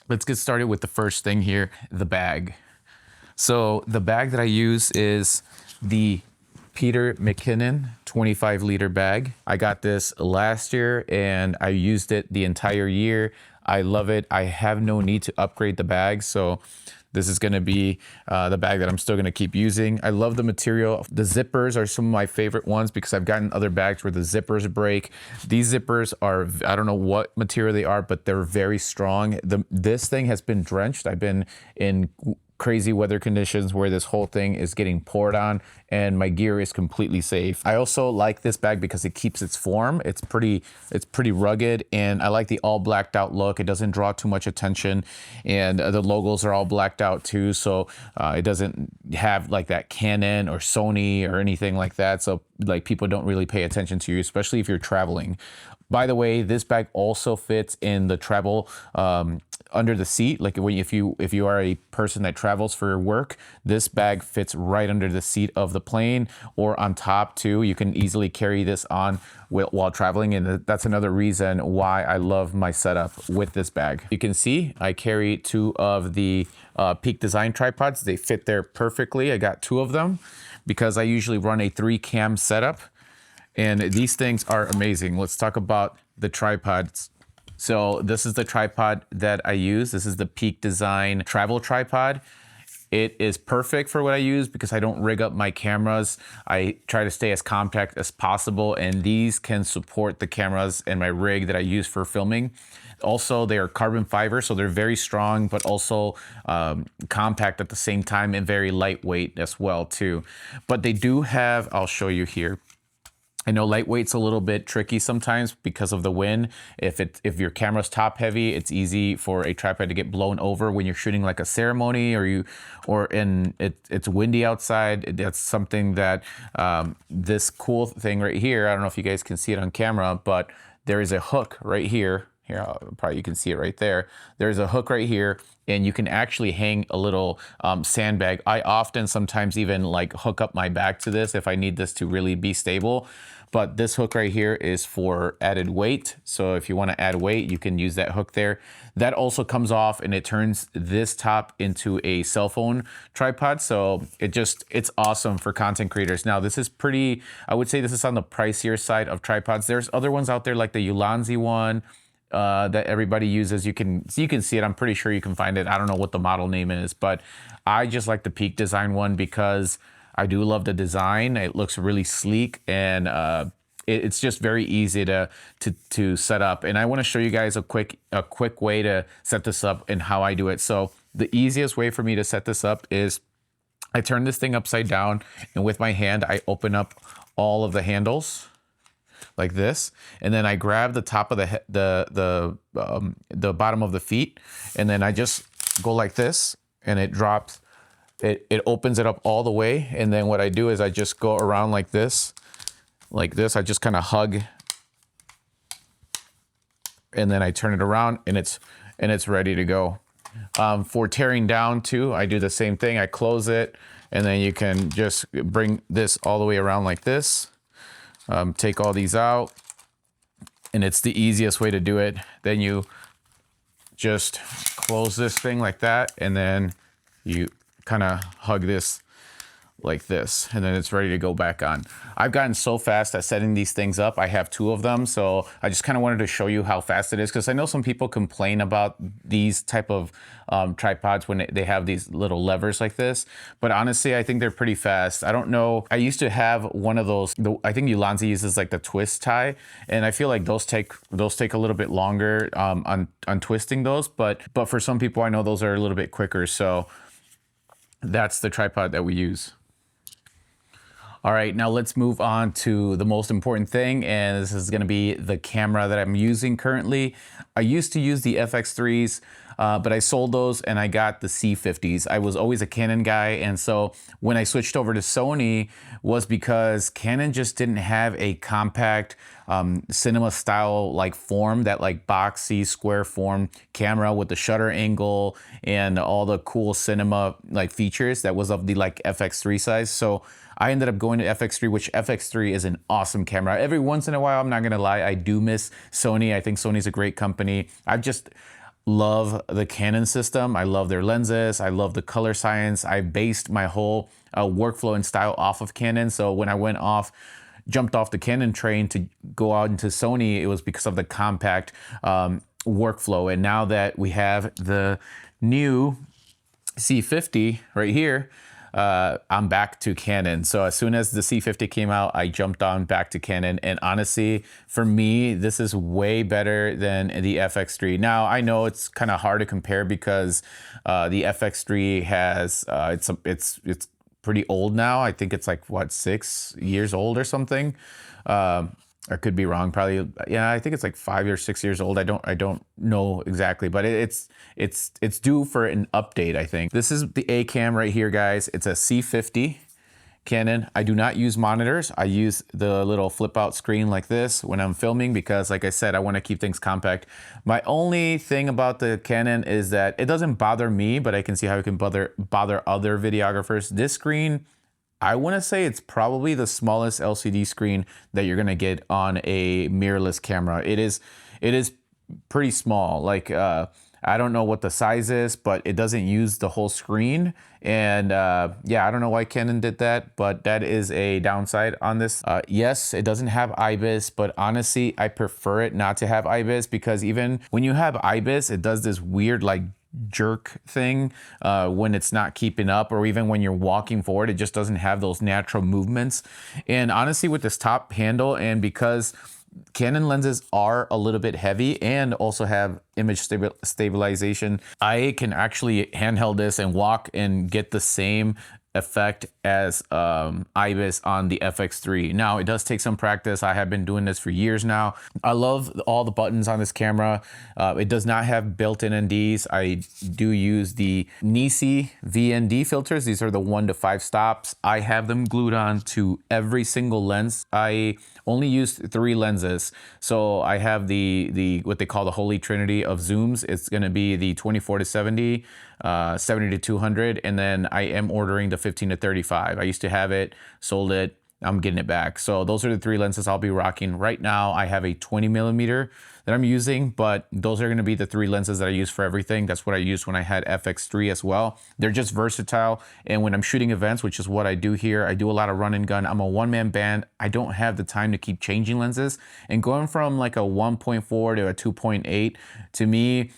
let's get started with the first thing here, the bag. So the bag that I use is the Peter McKinnon 25-liter bag. I got this last year and I used it the entire year. I love it. I have no need to upgrade the bag, so this is gonna be the bag that I'm still gonna keep using. I love the material. The zippers are some of my favorite ones because I've gotten other bags where the zippers break. These zippers are, I don't know what material they are, but they're very strong. This thing has been drenched. I've been in crazy weather conditions where this whole thing is getting poured on and my gear is completely safe. I also like this bag because it keeps its form. It's pretty rugged, and I like the all blacked out look. It doesn't draw too much attention, and the logos are all blacked out too, so it doesn't have like that Canon or Sony or anything like that, so like people don't really pay attention to you, especially if you're traveling. By the way, this bag also fits in the travel under the seat. Like if you are a person that travels for work, this bag fits right under the seat of the plane or on top too. You can easily carry this on while traveling, and that's another reason why I love my setup with this bag. You can see I carry two of the Peak Design tripods. They fit there perfectly. I got two of them because I usually run a 3-cam setup. And these things are amazing. Let's talk about the tripods. So this is the tripod that I use. This is the Peak Design travel tripod. It is perfect for what I use because I don't rig up my cameras. I try to stay as compact as possible, and these can support the cameras and my rig that I use for filming. Also, they are carbon fiber, so they're very strong, but also compact at the same time and very lightweight as well too. But they do have, I'll show you here. I know lightweight's a little bit tricky sometimes because of the wind. If your camera's top heavy, it's easy for a tripod to get blown over when you're shooting like a ceremony or it's windy outside. That's something that this cool thing right here, I don't know if you guys can see it on camera, but there is a hook right here. Here, probably you can see it right there. There's a hook right here, and you can actually hang a little sandbag. I often sometimes even like hook up my bag to this if I need this to really be stable. But this hook right here is for added weight. So if you want to add weight, you can use that hook there. That also comes off and it turns this top into a cell phone tripod. So it's awesome for content creators. Now this is pretty, I would say this is on the pricier side of tripods. There's other ones out there like the Ulanzi one that everybody uses. You can see it. I'm pretty sure you can find it. I don't know what the model name is, but I just like the Peak Design one because I do love the design. It looks really sleek, and it's just very easy to set up. And I want to show you guys a quick way to set this up and how I do it. So the easiest way for me to set this up is I turn this thing upside down, and with my hand I open up all of the handles like this, and then I grab the top of the bottom of the feet, and then I just go like this, and it drops. It opens it up all the way, and then what I do is I just go around like this. I just kind of hug, and then I turn it around, and it's ready to go. For tearing down too, I do the same thing. I close it, and then you can just bring this all the way around like this. Take all these out, and it's the easiest way to do it. Then you just close this thing like that, and then you kind of hug this like this, and then it's ready to go back on. I've gotten so fast at setting these things up. I have two of them, so I just kind of wanted to show you how fast it is, because I know some people complain about these type of tripods when they have these little levers like this, but honestly I think they're pretty fast. I don't know, I used to have one of those, I think Ulanzi uses like the twist tie, and I feel like those take a little bit longer on twisting those, but for some people I know those are a little bit quicker, so that's the tripod that we use. All right, now let's move on to the most important thing, and this is gonna be the camera that I'm using currently. I used to use the FX3s, but I sold those and I got the C50s. I was always a Canon guy, and so when I switched over to Sony was because Canon just didn't have a compact cinema style like form, that like boxy square form camera with the shutter angle and all the cool cinema like features that was of the like FX3 size. So I ended up going to FX3, which FX3 is an awesome camera. Every once in a while, I'm not gonna lie, I do miss Sony. I think Sony's a great company. love the Canon system. I love their lenses. I love the color science. I based my whole workflow and style off of Canon. So when I jumped off the Canon train to go out into Sony, it was because of the compact workflow. And now that we have the new C50 right here, I'm back to Canon. So as soon as the C50 came out, I jumped on back to Canon. And honestly, for me, this is way better than the FX3. Now, I know it's kind of hard to compare because the FX3 has, it's pretty old now. I think it's like, what, 6 years old or something? I could be wrong. Probably, yeah. I think it's like 5 or 6 years old. I don't know exactly, but it's due for an update. I think this is the A cam right here, guys. It's a C50 Canon. I do not use monitors. I use the little flip out screen like this when I'm filming because, like I said, I want to keep things compact. My only thing about the Canon is that it doesn't bother me, but I can see how it can bother other videographers. This screen, I want to say it's probably the smallest LCD screen that you're going to get on a mirrorless camera. It is pretty small. Like, I don't know what the size is, but it doesn't use the whole screen. And yeah, I don't know why Canon did that, but that is a downside on this. Yes, it doesn't have IBIS, but honestly, I prefer it not to have IBIS because even when you have IBIS, it does this weird like jerk thing when it's not keeping up, or even when you're walking forward, it just doesn't have those natural movements. And honestly, with this top handle, and because Canon lenses are a little bit heavy and also have image stabilization, I can actually handheld this and walk and get the same effect as IBIS on the FX3. Now, it does take some practice. I have been doing this for years now. I love all the buttons on this camera. It does not have built-in NDs. I do use the Nisi VND filters. These are the 1 to 5 stops. I have them glued on to every single lens. I only used 3 lenses. So I have the what they call the holy trinity of zooms. It's going to be the 24 to 70, 70 to 200, and then I am ordering the 15 to 35. I used to have it, sold it, I'm getting it back. So those are the 3 lenses I'll be rocking. Right now I have a 20 millimeter that I'm using, but those are gonna be the 3 lenses that I use for everything. That's what I used when I had FX3 as well. They're just versatile, and when I'm shooting events, which is what I do here, I do a lot of run and gun. I'm a one-man band. I don't have the time to keep changing lenses, and going from like a 1.4 to a 2.8, to me,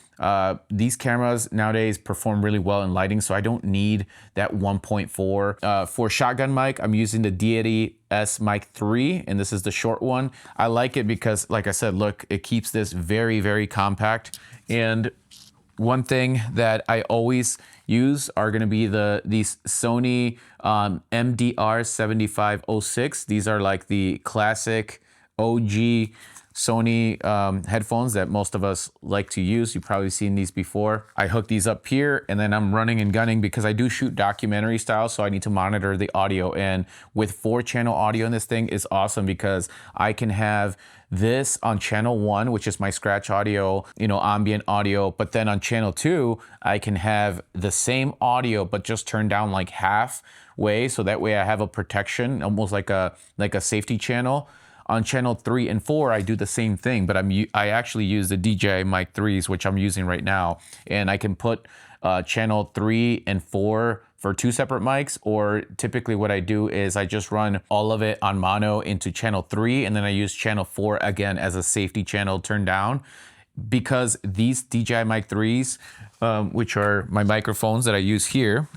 these cameras nowadays perform really well in lighting, so I don't need that 1.4. For shotgun mic, I'm using the Deity S Mic 3, and this is the short one. I like it because, like I said, look, it keeps this very, very compact. And one thing that I always use are going to be these Sony MDR 7506. These are like the classic OG Sony headphones that most of us like to use. You've probably seen these before. I hook these up here, and then I'm running and gunning because I do shoot documentary style, so I need to monitor the audio. And with 4-channel audio in this thing is awesome because I can have this on channel 1, which is my scratch audio, ambient audio. But then on channel 2, I can have the same audio, but just turned down like halfway. So that way I have a protection, almost like a safety channel. On channel 3 and 4, I do the same thing, but I actually use the DJI Mic 3s, which I'm using right now. And I can put channel 3 and 4 for 2 separate mics, or typically what I do is I just run all of it on mono into channel 3, and then I use channel 4 again as a safety channel turned down. Because these DJI Mic 3s, which are my microphones that I use here,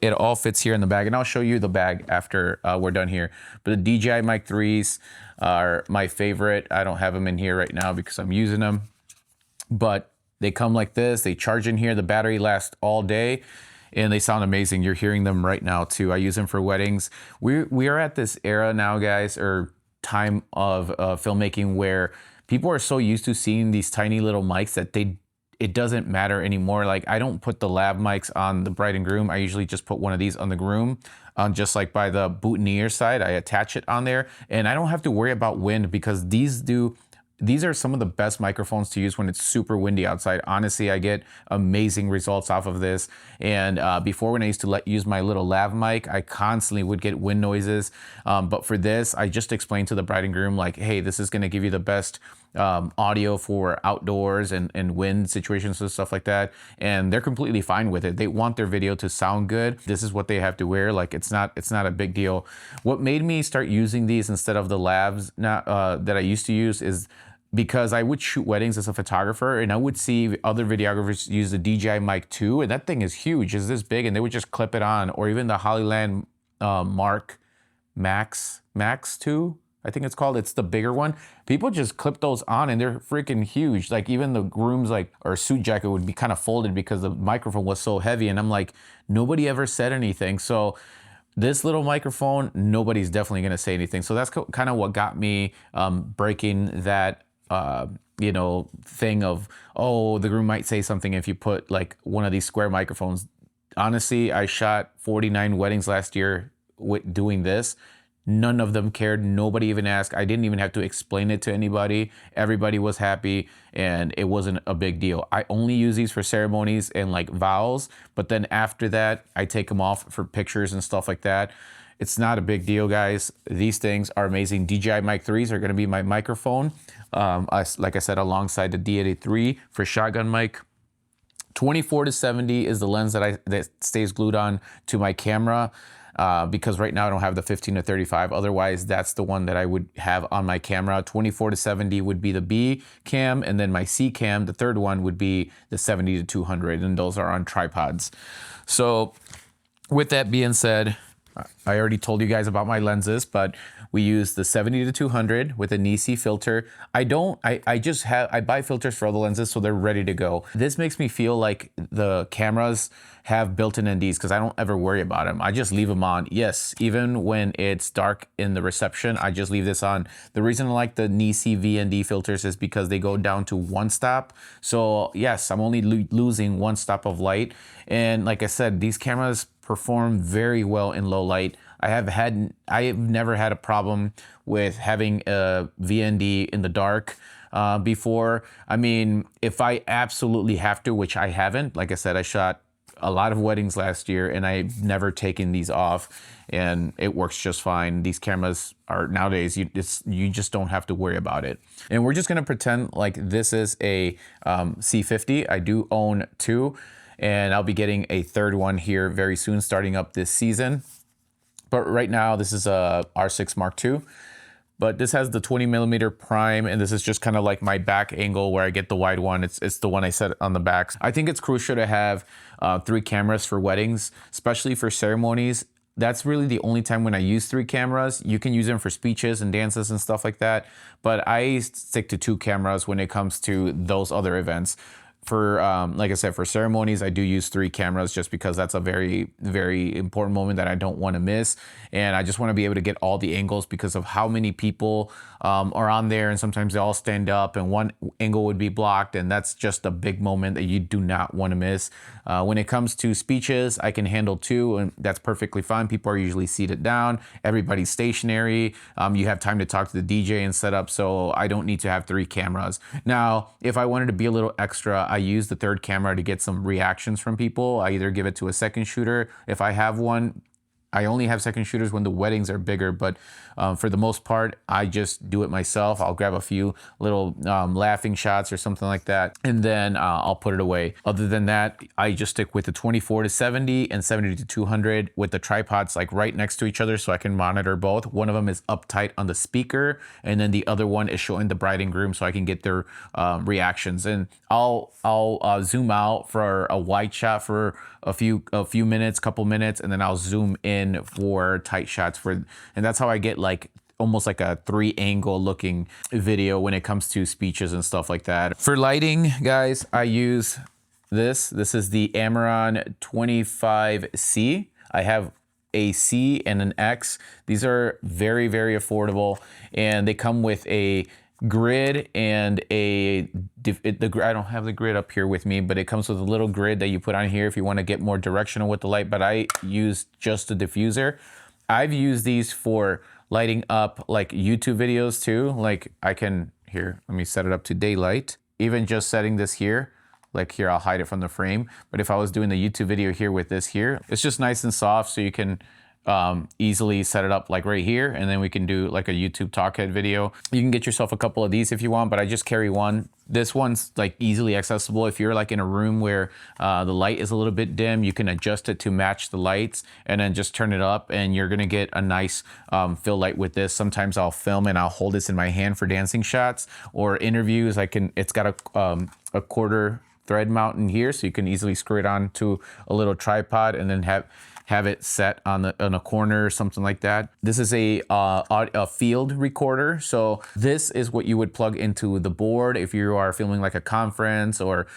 it all fits here in the bag, and I'll show you the bag after we're done here. But the DJI Mic 3s are my favorite. I don't have them in here right now because I'm using them, but they come like this. They charge in here. The battery lasts all day, and they sound amazing. You're hearing them right now too. I use them for weddings. We are at this era now, guys, or time of filmmaking where people are so used to seeing these tiny little mics that it doesn't matter anymore. Like, I don't put the lav mics on the bride and groom. I usually just put one of these on the groom, just like by the boutonniere side. I attach it on there, and I don't have to worry about wind because these are some of the best microphones to use when it's super windy outside. Honestly, I get amazing results off of this. And before, when I used to use my little lav mic, I constantly would get wind noises. But for this, I just explained to the bride and groom, like, hey, this is gonna give you the best audio for outdoors and wind situations and stuff like that, and they're completely fine with it. They want their video to sound good. This is what they have to wear. Like it's not a big deal. What made me start using these instead of the labs now that I used to use is because I would shoot weddings as a photographer, and I would see other videographers use the DJI Mic 2, and that thing is huge, it's this big, and they would just clip it on, or even the Hollyland Max 2, I think it's called. It's the bigger one. People just clip those on, and they're freaking huge. Like even the groom's or suit jacket would be kind of folded because the microphone was so heavy, and I'm like, nobody ever said anything. So this little microphone, nobody's definitely gonna say anything. So that's kind of what got me breaking that thing of, oh, the groom might say something if you put like one of these square microphones. Honestly, I shot 49 weddings last year with doing this. None of them cared. Nobody even asked. I didn't even have to explain it to anybody. Everybody was happy, and it wasn't a big deal. I only use these for ceremonies and like vows, but then after that, I take them off for pictures and stuff like that. It's not a big deal, guys. These things are amazing. DJI Mic 3s are going to be my microphone. Like I said, alongside the D83 for shotgun mic. 24-70 is the lens that stays glued on to my camera, because right now I don't have the 15-35. Otherwise, that's the one that I would have on my camera. 24-70 would be the B cam, and then my C cam, the third one, would be the 70-200, and those are on tripods. So with that being said, I already told you guys about my lenses, but we use the 70-200 with a Nisi filter. I buy filters for other lenses so they're ready to go. This makes me feel like the cameras have built-in NDs because I don't ever worry about them. I just leave them on. Yes, even when it's dark in the reception, I just leave this on. The reason I like the Nisi VND filters is because they go down to one stop. So yes, I'm only losing one stop of light. And like I said, these cameras perform very well in low light. I have never had a problem with having a VND in the dark before. I mean, if I absolutely have to, which I haven't, like I said, I shot a lot of weddings last year and I've never taken these off, and it works just fine. These cameras are nowadays, you just don't have to worry about it. And we're just gonna pretend like this is a C50. I do own two, and I'll be getting a third one here very soon, starting up this season. But right now, this is a R6 Mark II. But this has the 20mm prime, and this is just kind of like my back angle where I get the wide one. It's the one I set on the back. I think it's crucial to have 3 cameras for weddings, especially for ceremonies. That's really the only time when I use 3 cameras. You can use them for speeches and dances and stuff like that, but I stick to 2 cameras when it comes to those other events. For like I said, for ceremonies, I do use 3 cameras just because that's a very, very important moment that I don't want to miss. And I just want to be able to get all the angles because of how many people are on there, and sometimes they all stand up and one angle would be blocked, and that's just a big moment that you do not want to miss. When it comes to speeches, I can handle 2, and that's perfectly fine. People are usually seated down, everybody's stationary. You have time to talk to the DJ and set up, so I don't need to have 3 cameras. Now, if I wanted to be a little extra, I use the third camera to get some reactions from people. I either give it to a second shooter if I have one. I only have second shooters when the weddings are bigger, but for the most part, I just do it myself. I'll grab a few little laughing shots or something like that, and then I'll put it away. Other than that, I just stick with the 24-70 and 70-200 with the tripods like right next to each other so I can monitor both. One of them is uptight on the speaker, and then the other one is showing the bride and groom so I can get their reactions. And I'll zoom out for a wide shot for a few minutes, couple minutes, and then I'll zoom in for tight shots and that's how I get like almost like a 3-angle looking video when it comes to speeches and stuff like that. For lighting, guys, I use this. This is the Amaron 25C. I have a C and an X. These are very, very affordable, and they come with a grid and I don't have the grid up here with me, but it comes with a little grid that you put on here if you want to get more directional with the light, but I use just a diffuser. I've used these for lighting up like YouTube videos too. Like I can, here, let me set it up to daylight. Even just setting this here, like here, I'll hide it from the frame. But if I was doing the YouTube video here with this here, it's just nice and soft, so you can easily set it up like right here, and then we can do like a YouTube Talkhead video. You can get yourself a couple of these if you want, but I just carry one. This one's like easily accessible. If you're like in a room where the light is a little bit dim, you can adjust it to match the lights and then just turn it up, and you're gonna get a nice fill light with this. Sometimes I'll film and I'll hold this in my hand for dancing shots or interviews. It's got a quarter thread mount in here, so you can easily screw it onto a little tripod and then have it set on a corner or something like that. This is a field recorder. So this is what you would plug into the board if you are filming like a conference or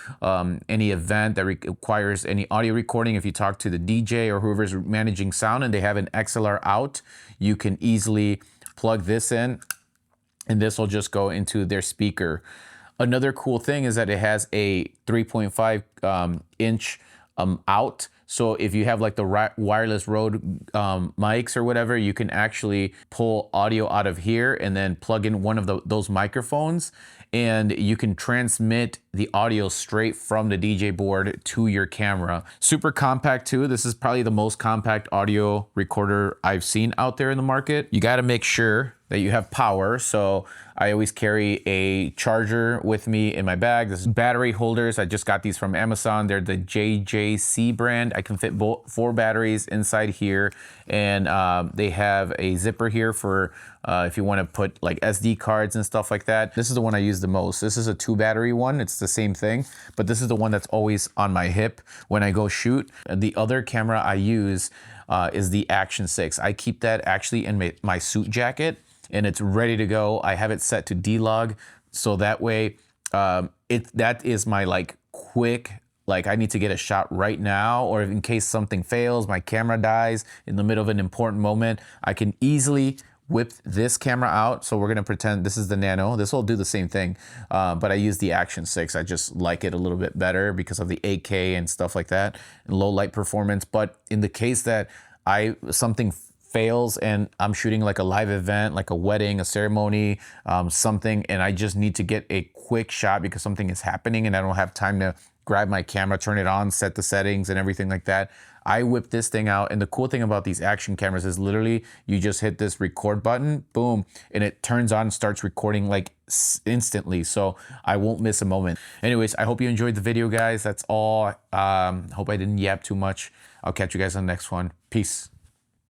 any event that requires any audio recording. If you talk to the DJ or whoever's managing sound and they have an XLR out, you can easily plug this in and this will just go into their speaker. Another cool thing is that it has a 3.5 inch out. So if you have like the wireless Rode mics or whatever, you can actually pull audio out of here and then plug in one of those microphones, and you can transmit the audio straight from the DJ board to your camera. Super compact too. This is probably the most compact audio recorder I've seen out there in the market. You got to make sure that you have power. So I always carry a charger with me in my bag. This is battery holders. I just got these from Amazon. They're the JJC brand. I can fit 4 batteries inside here, and they have a zipper here for if you want to put like SD cards and stuff like that. This is the one I use the most. This is a 2 battery one. It's the same thing, but this is the one that's always on my hip when I go shoot. The other camera I use is the Action 6. I keep that actually in my suit jacket, and it's ready to go. I have it set to D-Log, so that way that is my like quick, like I need to get a shot right now, or in case something fails, my camera dies in the middle of an important moment, I can easily whip this camera out. So we're gonna pretend this is the Nano. This will do the same thing, but I use the Action 6. I just like it a little bit better because of the 8K and stuff like that, and low light performance. But in the case that something fails and I'm shooting like a live event, like a wedding, a ceremony, something, and I just need to get a quick shot because something is happening and I don't have time to grab my camera, turn it on, set the settings and everything like that, I whip this thing out. And the cool thing about these action cameras is literally you just hit this record button, boom, and it turns on and starts recording like instantly. So I won't miss a moment. Anyways, I hope you enjoyed the video, guys. That's all. Hope I didn't yap too much. I'll catch you guys on the next one. Peace.